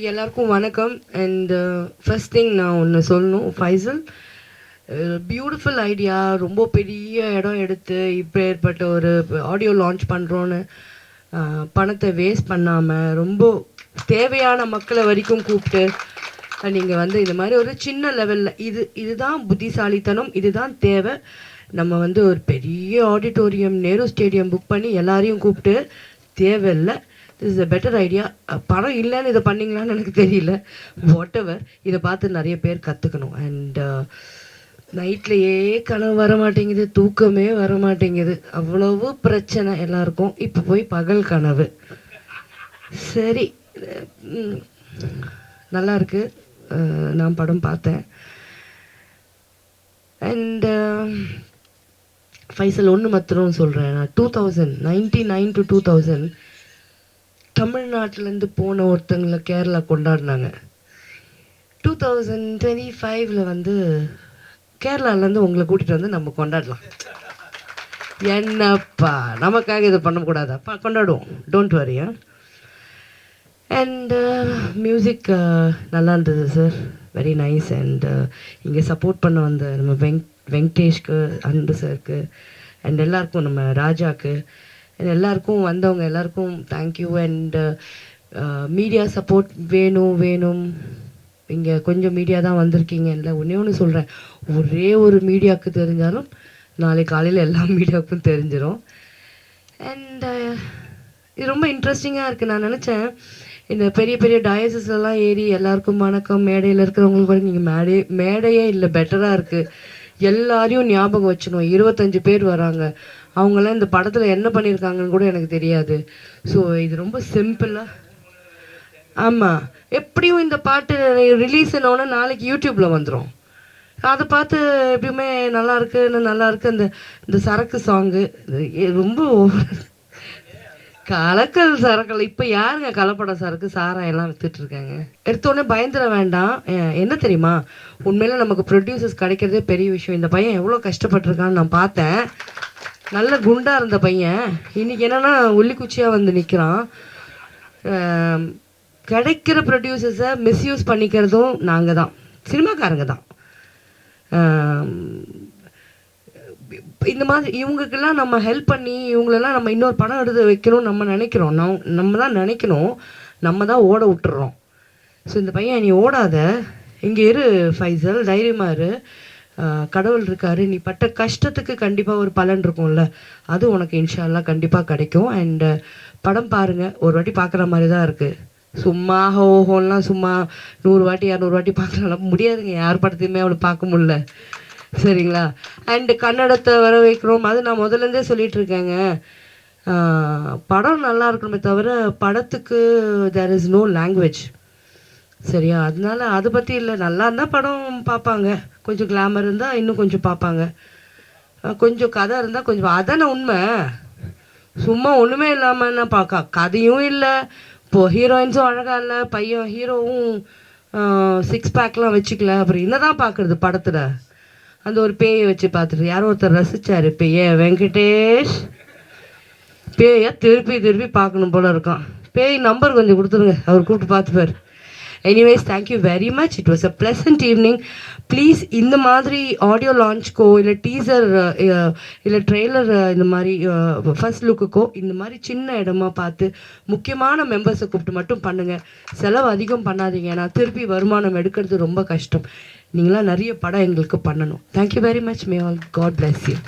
எல்லாருக்கும் வணக்கம். And first thing நான் ஒன்று சொல்லணும். Faisal, beautiful idea. ரொம்ப பெரிய இடம் எடுத்து இப்போ ஏற்பட்ட ஒரு ஆடியோ லான்ச் பண்ணுறோன்னு பணத்தை வேஸ்ட் பண்ணாமல் ரொம்ப தேவையான மக்களை வரைக்கும் கூப்பிட்டு நீங்கள் வந்து இந்த மாதிரி ஒரு சின்ன லெவலில் இதுதான் புத்திசாலித்தனம், இதுதான் தேவை. நம்ம வந்து ஒரு பெரிய ஆடிட்டோரியம், நேரு ஸ்டேடியம் புக் பண்ணி எல்லாரையும் கூப்பிட்டு தேவையில்லை. This is a better idea. பணம் இல்லைன்னு இதை பண்ணிங்களான்னு எனக்கு தெரியல. வாட் எவர், இதை பார்த்து நிறைய பேர் கற்றுக்கணும். அண்ட் நைட்லேயே கனவு வர மாட்டேங்குது, தூக்கமே வர மாட்டேங்குது, அவ்வளவு பிரச்சனை எல்லாருக்கும். இப்போ போய் பகல் கனவு. சரி, நல்லா இருக்கு. நான் படம் பார்த்தேன். அண்ட் ஃபைசல் ஒன்று மாத்திரம் சொல்கிறேன். நான் 2099 to 2000 தமிழ்நாட்டிலேருந்து போன ஒருத்தங்களை கேரளா கொண்டாடினாங்க. 2025 வந்து கேரளாலேருந்து உங்களை கூட்டிகிட்டு வந்து நம்ம கொண்டாடலாம். என்னப்பா, நமக்காக இதை பண்ணக்கூடாதாப்பா? கொண்டாடுவோம், டோன்ட் வரி. அண்ட் மியூசிக் நல்லா இருந்தது சார், வெரி நைஸ். அண்ட் இங்கே சப்போர்ட் பண்ண வந்த நம்ம வெங்கடேஷ்க்கு, அன்பு சாருக்கு, அண்ட் எல்லாருக்கும், நம்ம ராஜாக்கு, எல்லாருக்கும் வந்தவங்க எல்லாருக்கும் தேங்க்யூ. அண்ட் மீடியா சப்போர்ட் வேணும். இங்கே கொஞ்சம் மீடியா தான் வந்திருக்கீங்க. இல்லை, ஒன்று சொல்கிறேன், ஒரே ஒரு மீடியாவுக்கு தெரிஞ்சாலும் நாளைக்கு காலையில் எல்லா மீடியாவுக்கும் தெரிஞ்சிடும். அண்ட் இது ரொம்ப இன்ட்ரெஸ்டிங்காக இருக்குது. நான் நினச்சேன் இந்த பெரிய பெரிய டயசஸ்லாம் ஏறி எல்லாருக்கும் வணக்கம், மேடையில் இருக்கிறவங்களுக்கு கூட நீங்கள் மேடையே இல்லை, பெட்டராக இருக்குது. எல்லாரையும் ஞாபகம் வச்சுக்கணும். 25 பேர் வராங்க. அவங்களாம் இந்த படத்தில் என்ன பண்ணியிருக்காங்கன்னு கூட எனக்கு தெரியாது. ஸோ இது ரொம்ப சிம்பிளாக. ஆமாம், எப்படியும் இந்த பாட்டு ரிலீஸ் ஆனோன்னா நாளைக்கு யூடியூப்பில் வந்துடும். அதை பார்த்து எப்படியுமே நல்லா இருக்கு. இந்த சரக்கு சாங்கு ரொம்ப கலக்கல் சரக்கல். இப்போ யாருங்க கலப்பட சரக்கு சாராயெல்லாம் வித்துட்ருக்காங்க? எடுத்தோடனே பயந்துட வேண்டாம். என்ன தெரியுமா, உண்மையில நமக்கு ப்ரொடியூசர்ஸ் கிடைக்கிறதே பெரிய விஷயம். இந்த பையன் எவ்வளோ கஷ்டப்பட்டிருக்கான்னு நான் பார்த்தேன். நல்ல குண்டாக இருந்த பையன் இன்னைக்கு என்னன்னா உள்ளிக்குச்சியாக வந்து நிற்கிறான். கிடைக்கிற ப்ரொடியூசர்ஸை மிஸ்யூஸ் பண்ணிக்கிறதும் நாங்கள் தான், சினிமாக்காரங்க தான். இந்த மாதிரி இவங்களுக்கெல்லாம் நம்ம ஹெல்ப் பண்ணி இவங்களெல்லாம் நம்ம இன்னொரு படம் எடுத்து வைக்கணும் நம்ம நினைக்கிறோம். நம்ம தான் நினைக்கணும், நம்ம தான் ஓட விட்டுறோம். ஸோ இந்த பையன், நீ ஓடாத, இங்கே இரு ஃபைசல், தைரியமாக இரு, கடவுள் இருக்காரு, நீ பட்ட கஷ்டத்துக்கு கண்டிப்பாக ஒரு பலன் இருக்கும்ல, அது உனக்கு இன்ஷா அல்லாஹ் கண்டிப்பாக கிடைக்கும். அண்டு படம் பாருங்கள், ஒரு வாட்டி பார்க்குற மாதிரி தான் இருக்குது. சும்மா ஹோஹோலாம் சும்மா 100 வாட்டி 200 வாட்டி பார்க்கலாம் முடியாதுங்க. யார் படத்தையுமே அவளை பார்க்க முடியல, சரிங்களா? அண்டு கன்னடத்தை வர வைக்கிறோம், அது நான் முதலேருந்தே சொல்லிகிட்டு இருக்கேங்க. படம் நல்லா இருக்கணுமே தவிர படத்துக்கு தேர் இஸ் நோ லாங்குவேஜ், சரியா? அதனால அதை பற்றி இல்லை. நல்லா இருந்தால் படம் பார்ப்பாங்க, கொஞ்சம் கிளாமர் இருந்தால் இன்னும் கொஞ்சம் பார்ப்பாங்க, கொஞ்சம் கதை இருந்தால் கொஞ்சம், அதானே உண்மை. சும்மா ஒன்றுமே இல்லாமல் என்ன பார்க்க, கதையும் இல்லை, இப்போது ஹீரோயின்ஸும் அழகாக இல்லை, பையன் ஹீரோவும் 6 பேக்லாம் வச்சுக்கல, அப்புறம் என்ன தான் பார்க்குறது படத்தில்? அந்த ஒரு பேயை வச்சு பார்த்துட்டு யாரோ ஒருத்தர் ரசித்தார், பேய வெங்கடேஷ், பேயை திருப்பி பார்க்கணும் போல இருக்கான். பேய் நம்பர் கொஞ்சம் கொடுத்துருங்க, அவர் கூப்பிட்டு பார்த்துப்பார். Anyways, thank you very much. It was a pleasant evening. Please இந்த மாதிரி ஆடியோ லான்ச்க்கோ இல்லை டீசர் இல்லை ட்ரெய்லர், இந்த மாதிரி ஃபர்ஸ்ட் லுக்குக்கோ இந்த மாதிரி சின்ன இடமா பார்த்து முக்கியமான மெம்பர்ஸை கூப்பிட்டு மட்டும் பண்ணுங்கள். செலவு அதிகம் பண்ணாதீங்க, ஏன்னா திருப்பி வருமானம் எடுக்கிறது ரொம்ப கஷ்டம். நீங்களாம் நிறைய படம் எங்களுக்கு பண்ணணும். Thank you very much. May all God bless you.